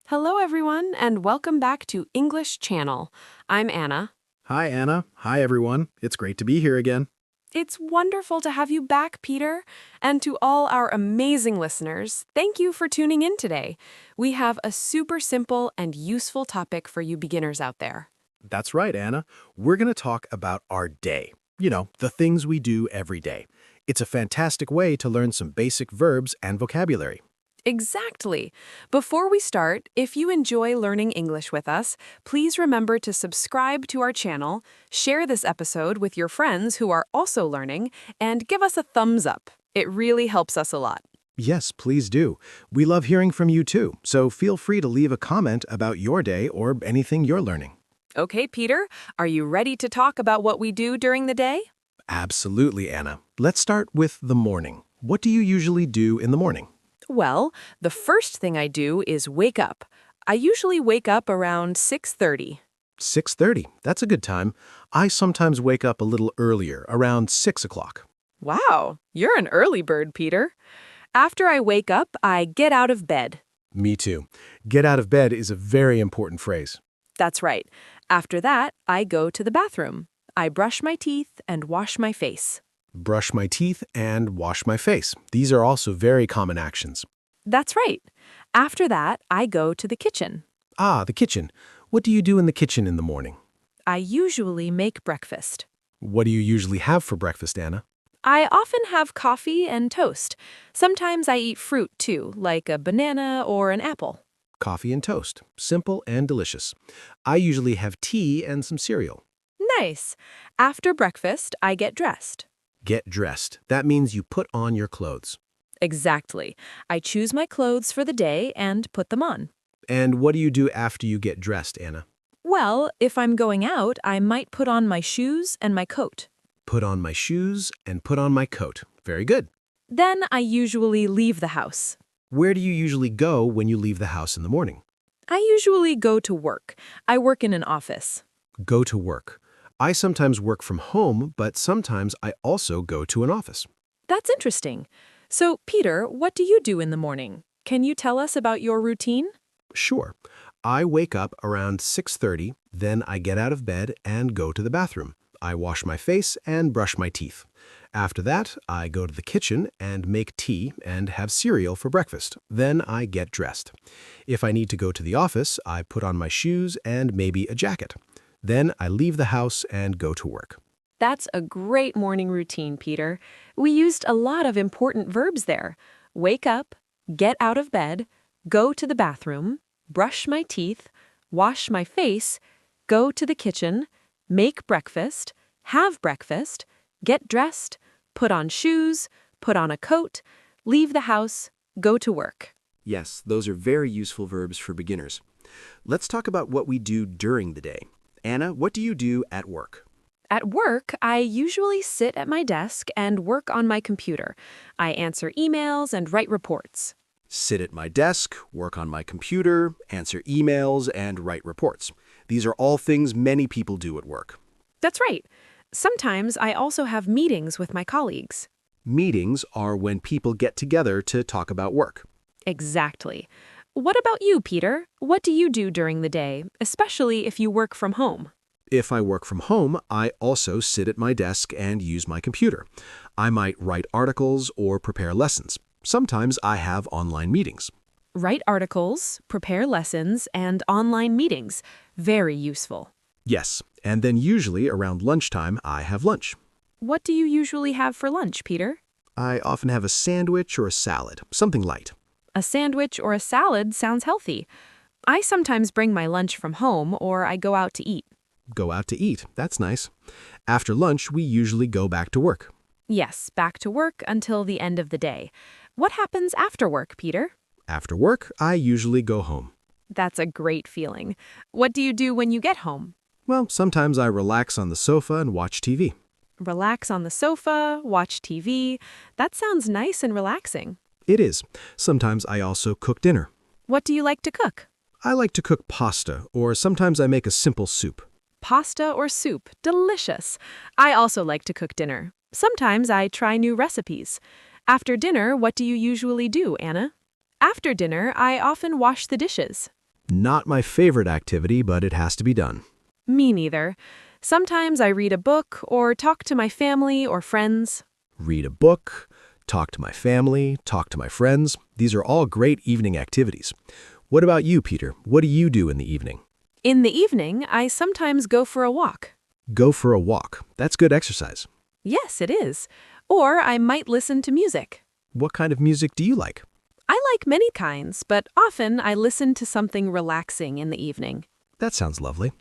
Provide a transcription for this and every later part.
Hello, everyone, and welcome back to English Channel. I'm Anna. Hi, Anna. Hi, everyone. It's great to be here again. It's wonderful to have you back, Peter. And to all our amazing listeners, thank you for tuning in today. We have a super simple and useful topic for you beginners out there. That's right, Anna. We're going to talk about our day. The things we do every day. It's a fantastic way to learn some basic verbs and vocabulary. Exactly. Before we start, if you enjoy learning English with us, please remember to subscribe to our channel, share this episode with your friends who are also learning, and give us a thumbs up. It really helps us a lot. Yes, please do. We love hearing from you too, so feel free to leave a comment about your day or anything you're learning. Okay, Peter, are you ready to talk about what we do during the day? Absolutely, Anna. Let's start with the morning. What do you usually do in the morning? Well, the first thing I do is wake up. I usually wake up around 6:30. 6:30. That's a good time. I sometimes wake up a little earlier, around 6 o'clock. Wow, you're an early bird, Peter. After I wake up, I get out of bed. Me too. Get out of bed is a very important phrase. That's right. After that, I go to the bathroom. I brush my teeth and wash my face. Brush my teeth and wash my face. These are also very common actions. That's right. After that, I go to the kitchen. Ah, the kitchen. What do you do in the kitchen in the morning? I usually make breakfast. What do you usually have for breakfast, Anna? I often have coffee and toast. Sometimes I eat fruit too, like a banana or an apple. Coffee and toast. Simple and delicious. I usually have tea and some cereal. Nice. After breakfast, I get dressed. Get dressed. That means you put on your clothes. Exactly. I choose my clothes for the day and put them on. And what do you do after you get dressed, Anna? Well, if I'm going out, I might put on my shoes and my coat. Put on my shoes and put on my coat. Very good. Then I usually leave the house. Where do you usually go when you leave the house in the morning? I usually go to work. I work in an office. Go to work. I sometimes work from home, but sometimes I also go to an office. That's interesting. So, Peter, what do you do in the morning? Can you tell us about your routine? Sure. I wake up around 6:30, then I get out of bed and go to the bathroom. I wash my face and brush my teeth. After that, I go to the kitchen and make tea and have cereal for breakfast. Then I get dressed. If I need to go to the office, I put on my shoes and maybe a jacket. Then I leave the house and go to work. That's a great morning routine, Peter. We used a lot of important verbs there. Wake up, get out of bed, go to the bathroom, brush my teeth, wash my face, go to the kitchen, make breakfast, have breakfast, get dressed, put on shoes, put on a coat, leave the house, go to work. Yes, those are very useful verbs for beginners. Let's talk about what we do during the day. Anna, what do you do at work? At work, I usually sit at my desk and work on my computer. I answer emails and write reports. Sit at my desk, work on my computer, answer emails, and write reports. These are all things many people do at work. That's right. Sometimes I also have meetings with my colleagues. Meetings are when people get together to talk about work. Exactly. What about you, Peter? What do you do during the day, especially if you work from home? If I work from home, I also sit at my desk and use my computer. I might write articles or prepare lessons. Sometimes I have online meetings. Write articles, prepare lessons, and online meetings. Very useful. Yes, and then usually around lunchtime, I have lunch. What do you usually have for lunch, Peter? I often have a sandwich or a salad, something light. A sandwich or a salad sounds healthy. I sometimes bring my lunch from home or I go out to eat. Go out to eat. That's nice. After lunch, we usually go back to work. Yes, back to work until the end of the day. What happens after work, Peter? After work, I usually go home. That's a great feeling. What do you do when you get home? Well, sometimes I relax on the sofa and watch TV. Relax on the sofa, watch TV. That sounds nice and relaxing. It is. Sometimes I also cook dinner. What do you like to cook? I like to cook pasta, or sometimes I make a simple soup. Pasta or soup. Delicious. I also like to cook dinner. Sometimes I try new recipes. After dinner, what do you usually do, Anna? After dinner, I often wash the dishes. Not my favorite activity, but it has to be done. Me neither. Sometimes I read a book or talk to my family or friends. Read a book, talk to my family, talk to my friends. These are all great evening activities. What about you, Peter? What do you do in the evening? In the evening, I sometimes go for a walk. Go for a walk. That's good exercise. Yes, it is. Or I might listen to music. What kind of music do you like? I like many kinds, but often I listen to something relaxing in the evening. That sounds lovely.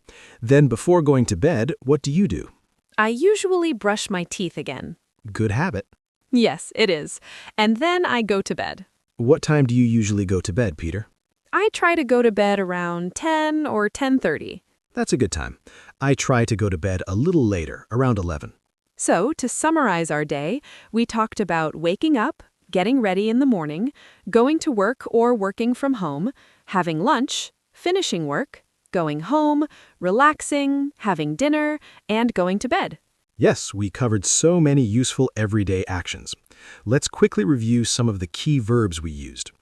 Then before going to bed, what do you do? I usually brush my teeth again. Good habit. Yes, it is. And then I go to bed. What time do you usually go to bed, Peter? I try to go to bed around 10 or 10:30. That's a good time. I try to go to bed a little later, around 11. So, to summarize our day, we talked about waking up, getting ready in the morning, going to work or working from home, having lunch, finishing work, going home, relaxing, having dinner, and going to bed. Yes, we covered so many useful everyday actions. Let's quickly review some of the key verbs we used.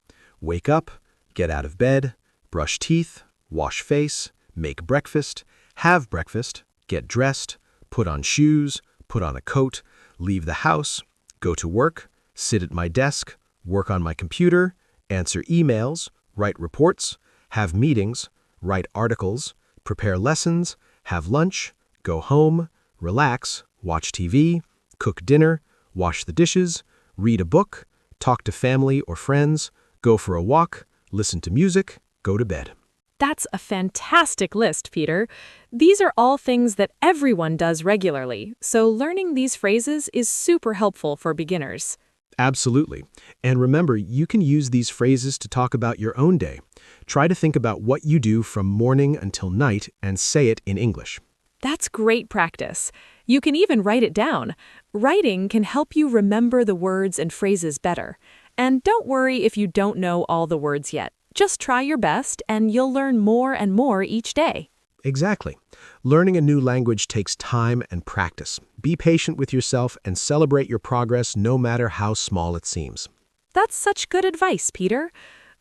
Wake up, get out of bed, brush teeth, wash face, make breakfast, have breakfast, get dressed, put on shoes, put on a coat, leave the house, go to work, sit at my desk, work on my computer, answer emails, write reports, have meetings, write articles, prepare lessons, have lunch, go home, relax, watch TV, cook dinner, wash the dishes, read a book, talk to family or friends, go for a walk, listen to music, go to bed. That's a fantastic list, Peter. These are all things that everyone does regularly, so learning these phrases is super helpful for beginners. Absolutely. And remember, you can use these phrases to talk about your own day. Try to think about what you do from morning until night and say it in English. That's great practice. You can even write it down. Writing can help you remember the words and phrases better. And don't worry if you don't know all the words yet. Just try your best and you'll learn more and more each day. Exactly. Learning a new language takes time and practice. Be patient with yourself and celebrate your progress no matter how small it seems. That's such good advice, Peter.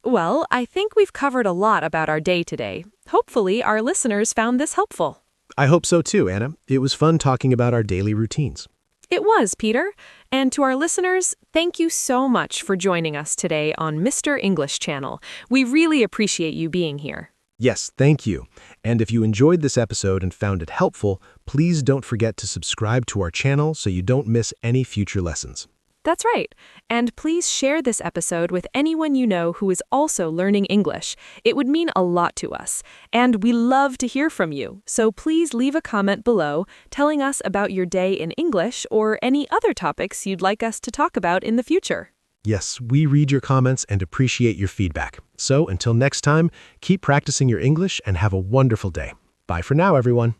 Well, I think we've covered a lot about our day today. Hopefully, our listeners found this helpful. I hope so too, Anna. It was fun talking about our daily routines. It was, Peter. And to our listeners, thank you so much for joining us today on Mr. English Channel. We really appreciate you being here. Yes, thank you. And if you enjoyed this episode and found it helpful, please don't forget to subscribe to our channel so you don't miss any future lessons. That's right. And please share this episode with anyone you know who is also learning English. It would mean a lot to us. And we love to hear from you. So please leave a comment below telling us about your day in English or any other topics you'd like us to talk about in the future. Yes, we read your comments and appreciate your feedback. So until next time, keep practicing your English and have a wonderful day. Bye for now, everyone.